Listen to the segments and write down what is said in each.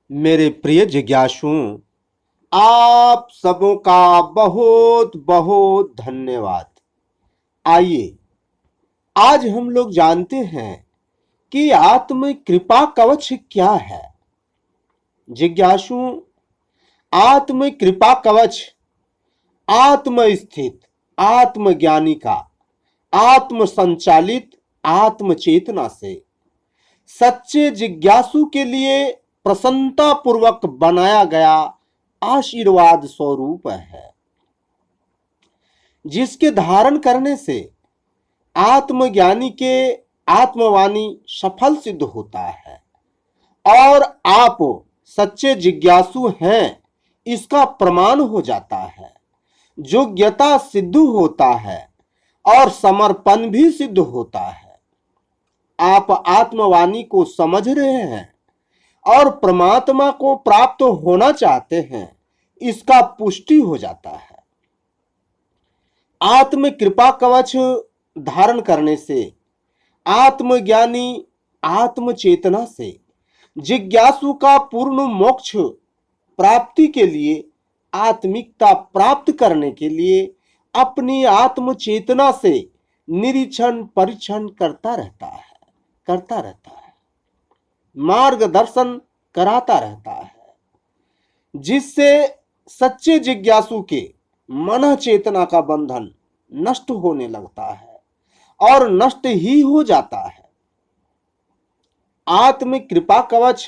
मेरे प्रिय जिज्ञासुओं, आप सबों का बहुत बहुत धन्यवाद। आइए, आज हम लोग जानते हैं कि आत्म कृपा कवच क्या है। जिज्ञासुओं, आत्म कृपा कवच आत्म स्थित, आत्मज्ञानी का आत्म संचालित आत्म चेतना से सच्चे जिज्ञासु के लिए प्रसन्नता पूर्वक बनाया गया आशीर्वाद स्वरूप है, जिसके धारण करने से आत्मज्ञानी के आत्मवाणी सफल सिद्ध होता है और आप सच्चे जिज्ञासु हैं इसका प्रमाण हो जाता है। योग्यता सिद्ध होता है और समर्पण भी सिद्ध होता है। आप आत्मवाणी को समझ रहे हैं और परमात्मा को प्राप्त होना चाहते हैं, इसका पुष्टि हो जाता है। आत्म कृपा कवच धारण करने से आत्मज्ञानी आत्म चेतना से जिज्ञासु का पूर्ण मोक्ष प्राप्ति के लिए, आत्मिकता प्राप्त करने के लिए अपनी आत्म चेतना से निरीक्षण परीक्षण करता रहता है, मार्गदर्शन कराता रहता है, जिससे सच्चे जिज्ञासु के मन चेतना का बंधन नष्ट होने लगता है और नष्ट ही हो जाता है। आत्म कृपा कवच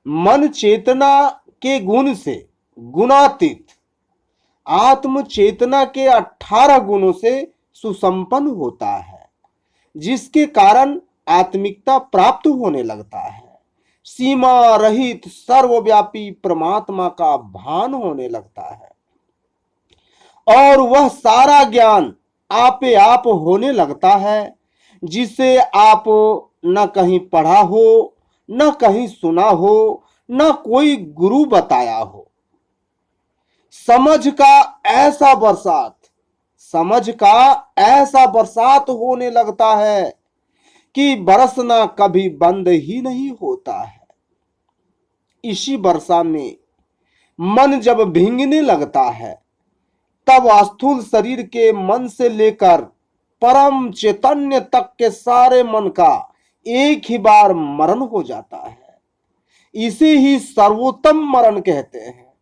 मन चेतना के गुण से गुणातीत, आत्म चेतना के 18 गुणों से सुसंपन्न होता है, जिसके कारण आत्मिकता प्राप्त होने लगता है। सीमा रहित सर्वव्यापी परमात्मा का भान होने लगता है और वह सारा ज्ञान आपे आप होने लगता है, जिसे आप न कहीं पढ़ा हो, न कहीं सुना हो, न कोई गुरु बताया हो। समझ का ऐसा बरसात होने लगता है कि बरसना कभी बंद ही नहीं होता है। इसी वर्षा में मन जब भींगने लगता है, तब स्थूल शरीर के मन से लेकर परम चैतन्य तक के सारे मन का एक ही बार मरण हो जाता है। इसे ही सर्वोत्तम मरण कहते हैं,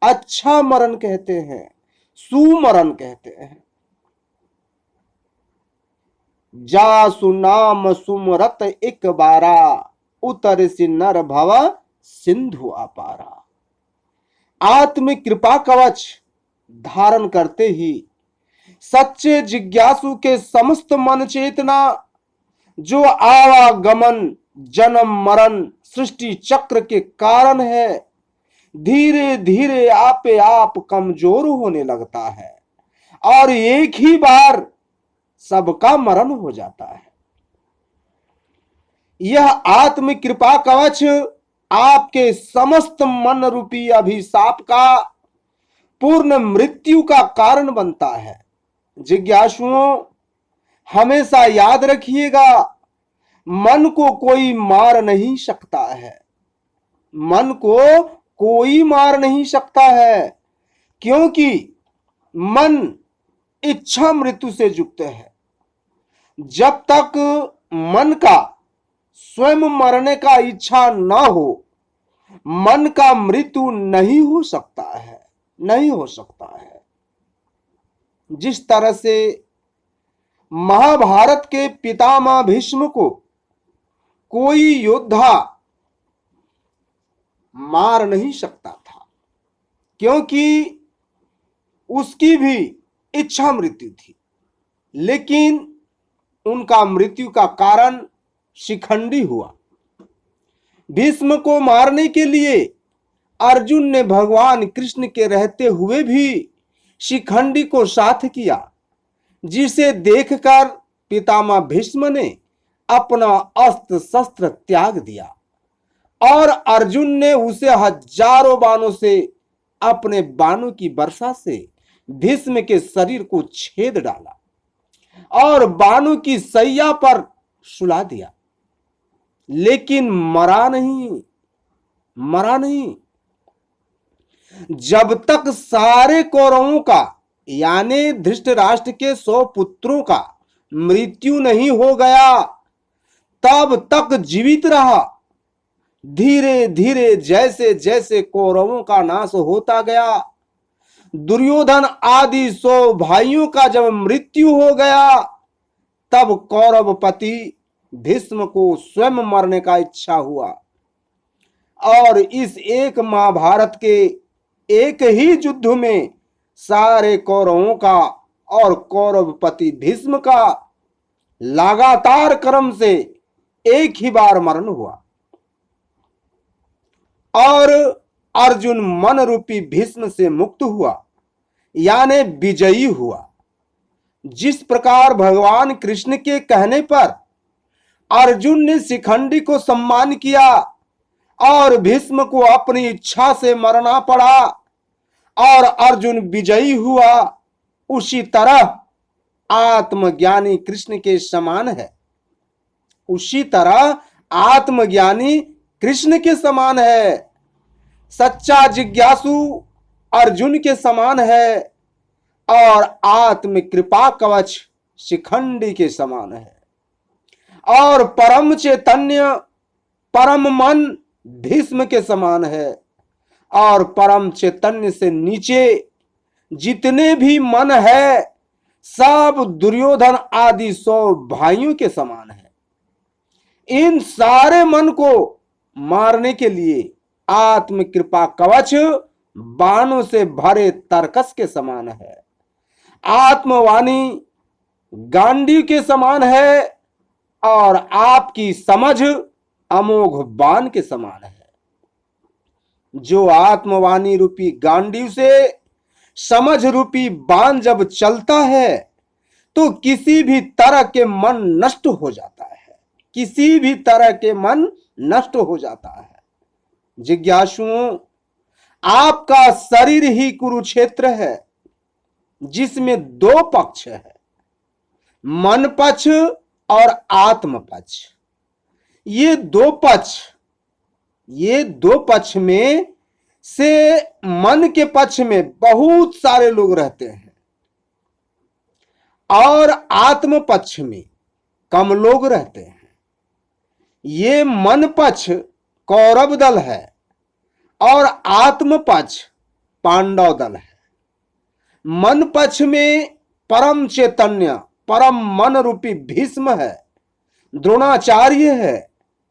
अच्छा मरण कहते हैं, सुमरण कहते हैं। जासु नाम सुमरत एक बारा, उतर से नर भव सिंधु अपारा। आत्म कृपा कवच धारण करते ही सच्चे जिज्ञासु के समस्त मन चेतना, जो आवागमन जन्म मरण सृष्टि चक्र के कारण है, धीरे धीरे आपे आप कमजोर होने लगता है और एक ही बार सबका मरण हो जाता है। यह आत्म कृपा कवच आपके समस्त मन रूपी अभिशाप का पूर्ण मृत्यु का कारण बनता है। जिज्ञासुओं, हमेशा याद रखिएगा, मन को कोई मार नहीं सकता है। मन को कोई मार नहीं सकता है, क्योंकि मन इच्छा मृत्यु से युक्त है। जब तक मन का स्वयं मरने का इच्छा न हो, मन का मृत्यु नहीं हो सकता है, नहीं हो सकता है। जिस तरह से महाभारत के पितामह भीष्म को कोई योद्धा मार नहीं सकता था, क्योंकि उसकी भी इच्छा मृत्यु थी, लेकिन उनका मृत्यु का कारण शिखंडी हुआ। भीष्म को मारने के लिए अर्जुन ने भगवान कृष्ण के रहते हुए भी शिखंडी को साथ किया, जिसे देखकर पितामह भीष्म ने अपना अस्त्र शस्त्र त्याग दिया और अर्जुन ने उसे हजारों बाणों से, अपने बाणों की वर्षा से भीष्म के शरीर को छेद डाला और बाणों की सैया पर सुला दिया, लेकिन मरा नहीं। मरा नहीं। जब तक सारे कौरवों का यानी धृतराष्ट्र के 100 पुत्रों का मृत्यु नहीं हो गया तब तक जीवित रहा। धीरे धीरे जैसे जैसे कौरवों का नाश होता गया, दुर्योधन आदि 100 भाइयों का जब मृत्यु हो गया तब कौरवपति भीष्म को स्वयं मरने का इच्छा हुआ और इस एक महाभारत के एक ही युद्ध में सारे कौरवों का और कौरवपति भीष्म का लगातार क्रम से एक ही बार मरण हुआ और अर्जुन मन रूपी भीष्म से मुक्त हुआ यानी विजयी हुआ। जिस प्रकार भगवान कृष्ण के कहने पर अर्जुन ने शिखंडी को सम्मान किया और भीष्म को अपनी इच्छा से मरना पड़ा और अर्जुन विजयी हुआ, उसी तरह आत्मज्ञानी कृष्ण के समान है। उसी तरह आत्मज्ञानी कृष्ण के समान है। सच्चा जिज्ञासु अर्जुन के समान है और आत्म कृपा कवच शिखंडी के समान है और परम चैतन्य परम मन भीष्म के समान है और परम चैतन्य से नीचे जितने भी मन है सब दुर्योधन आदि 100 भाइयों के समान है। इन सारे मन को मारने के लिए आत्म कृपा कवच बाणों से भरे तरकस के समान है। आत्मवाणी गांडी के समान है और आपकी समझ अमोघ बाण के समान है। जो आत्मवाणी रूपी गांडी से समझ रूपी बाण जब चलता है तो किसी भी तरह के मन नष्ट हो जाता है। किसी भी तरह के मन नष्ट हो जाता है। जिज्ञासुओं, आपका शरीर ही कुरुक्षेत्र है जिसमें 2 पक्ष है, मन पक्ष और आत्म पक्ष। ये दो पक्ष में से मन के पक्ष में बहुत सारे लोग रहते हैं और आत्म पक्ष में कम लोग रहते हैं। ये मन पक्ष कौरव दल है और आत्म पक्ष पांडव दल है। मन पक्ष में परम चैतन्य परम मन रूपी भीष्म है, द्रोणाचार्य है,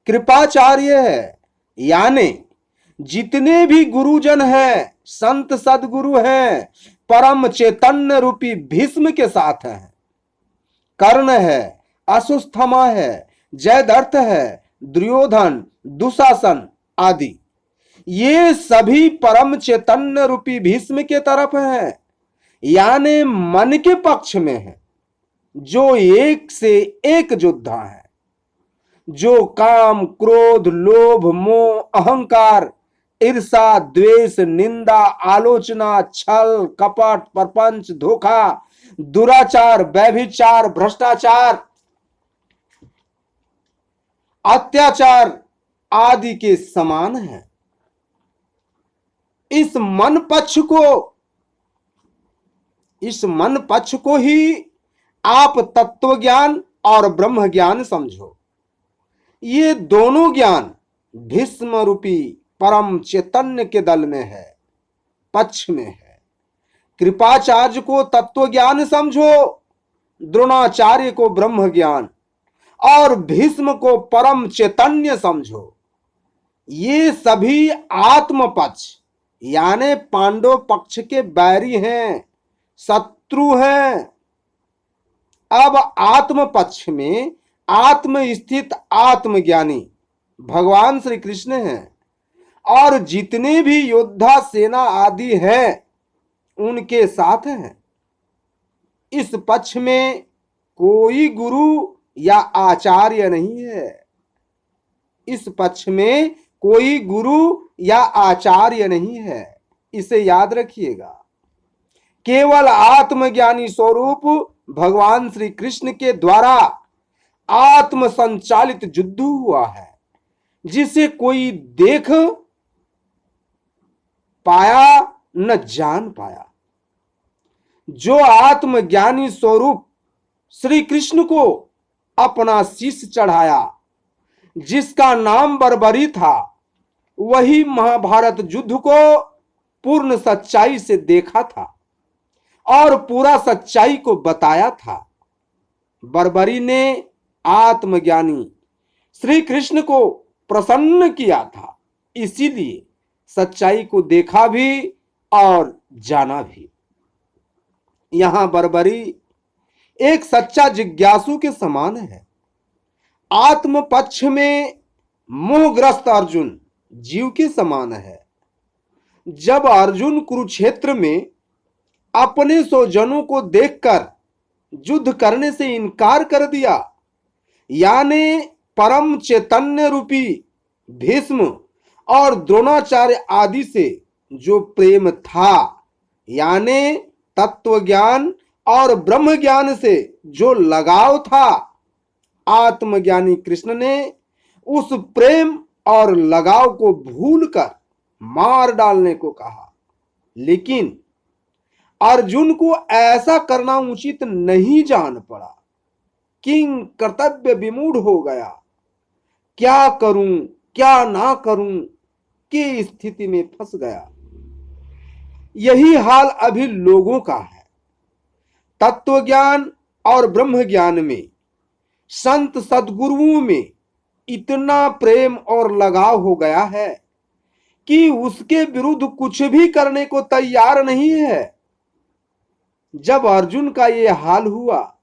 कृपाचार्य है, यानी जितने भी गुरुजन हैं, संत सदगुरु हैं, परम चैतन्य रूपी भीष्म के साथ हैं। कर्ण है, अश्वत्थामा है, जयद्रथ है, दुर्योधन, दुशासन आदि ये सभी परम चैतन्य रूपी भीष्म के तरफ हैं, यानी मन के पक्ष में है, जो एक से एक योद्धा है, जो काम क्रोध लोभ मोह अहंकार ईर्षा द्वेष निंदा आलोचना छल कपट प्रपंच धोखा दुराचार व्यभिचार भ्रष्टाचार अत्याचार आदि के समान है। इस मन पक्ष को ही आप तत्व ज्ञान और ब्रह्म ज्ञान समझो। ये दोनों ज्ञान भीष्म रूपी परम चैतन्य के दल में है, पक्ष में है। कृपाचार्य को तत्व ज्ञान समझो, द्रोणाचार्य को ब्रह्म ज्ञान और भीष्म को परम चैतन्य समझो। ये सभी आत्म पक्ष यानी पांडव पक्ष के बैरी हैं, शत्रु हैं। अब आत्म पक्ष में आत्म स्थित आत्मज्ञानी भगवान श्री कृष्ण हैं और जितने भी योद्धा सेना आदि हैं उनके साथ हैं। इस पक्ष में कोई गुरु या आचार्य नहीं है। इस पक्ष में कोई गुरु या आचार्य नहीं है, इसे याद रखिएगा। केवल आत्मज्ञानी स्वरूप भगवान श्री कृष्ण के द्वारा आत्म संचालित युद्ध हुआ है, जिसे कोई देख पाया न जान पाया। जो आत्मज्ञानी स्वरूप श्री कृष्ण को अपना शीश चढ़ाया, जिसका नाम बर्बरी था, वही महाभारत युद्ध को पूर्ण सच्चाई से देखा था और पूरा सच्चाई को बताया था। बर्बरी ने आत्मज्ञानी श्री कृष्ण को प्रसन्न किया था, इसीलिए सच्चाई को देखा भी और जाना भी। यहां बर्बरी एक सच्चा जिज्ञासु के समान है। आत्म पक्ष में मोहग्रस्त अर्जुन जीव के समान है। जब अर्जुन कुरुक्षेत्र में अपने स्वजनों को देखकर युद्ध करने से इनकार कर दिया, यानी परम चैतन्य रूपी भीष्म और द्रोणाचार्य आदि से जो प्रेम था, यानी तत्व ज्ञान और ब्रह्म ज्ञान से जो लगाव था, आत्मज्ञानी कृष्ण ने उस प्रेम और लगाव को भूलकर मार डालने को कहा। लेकिन अर्जुन को ऐसा करना उचित नहीं जान पड़ा। किंग कर्तव्य विमूढ़ हो गया। क्या करूं क्या ना करूं की स्थिति में फंस गया। यही हाल अभी लोगों का है। तत्व ज्ञान और ब्रह्म ज्ञान में, संत सद्गुरुओं में इतना प्रेम और लगाव हो गया है कि उसके विरुद्ध कुछ भी करने को तैयार नहीं है। जब अर्जुन का यह हाल हुआ,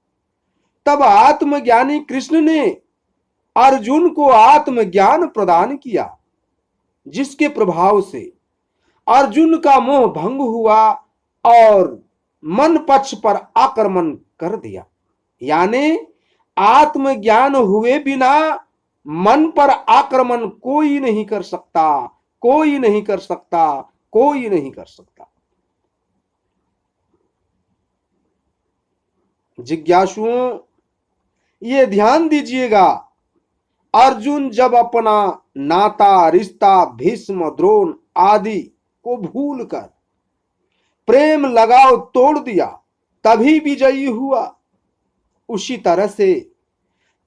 तब आत्मज्ञानी कृष्ण ने अर्जुन को आत्मज्ञान प्रदान किया, जिसके प्रभाव से अर्जुन का मोह भंग हुआ और मन पक्ष पर आक्रमण कर दिया। यानी आत्मज्ञान हुए बिना मन पर आक्रमण कोई नहीं कर सकता, कोई नहीं कर सकता, कोई नहीं कर सकता। जिज्ञासुओं, ये ध्यान दीजिएगा, अर्जुन जब अपना नाता रिश्ता भीष्म द्रोण आदि को भूलकर प्रेम लगाव तोड़ दिया, तभी विजयी हुआ। उसी तरह से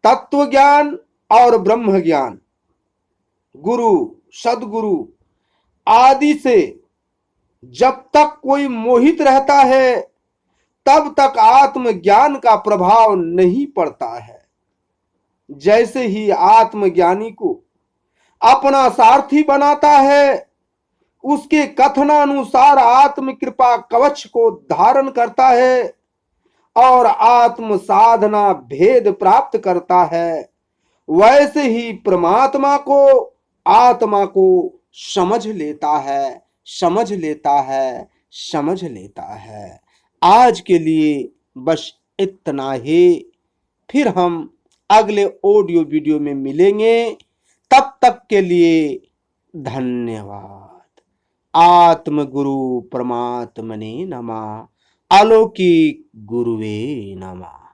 तत्व ज्ञान और ब्रह्म ज्ञान, गुरु सदगुरु आदि से जब तक कोई मोहित रहता है, तब तक आत्मज्ञान का प्रभाव नहीं पड़ता है। जैसे ही आत्मज्ञानी को अपना सारथी बनाता है, उसके कथनानुसार आत्म कृपा कवच को धारण करता है और आत्म साधना भेद प्राप्त करता है, वैसे ही परमात्मा को आत्मा को समझ लेता है, समझ लेता है, समझ लेता है। आज के लिए बस इतना ही। फिर हम अगले ऑडियो वीडियो में मिलेंगे। तब तक के लिए धन्यवाद। आत्मगुरु परमात्मने नमः। अलौकिक गुरुवे नमः।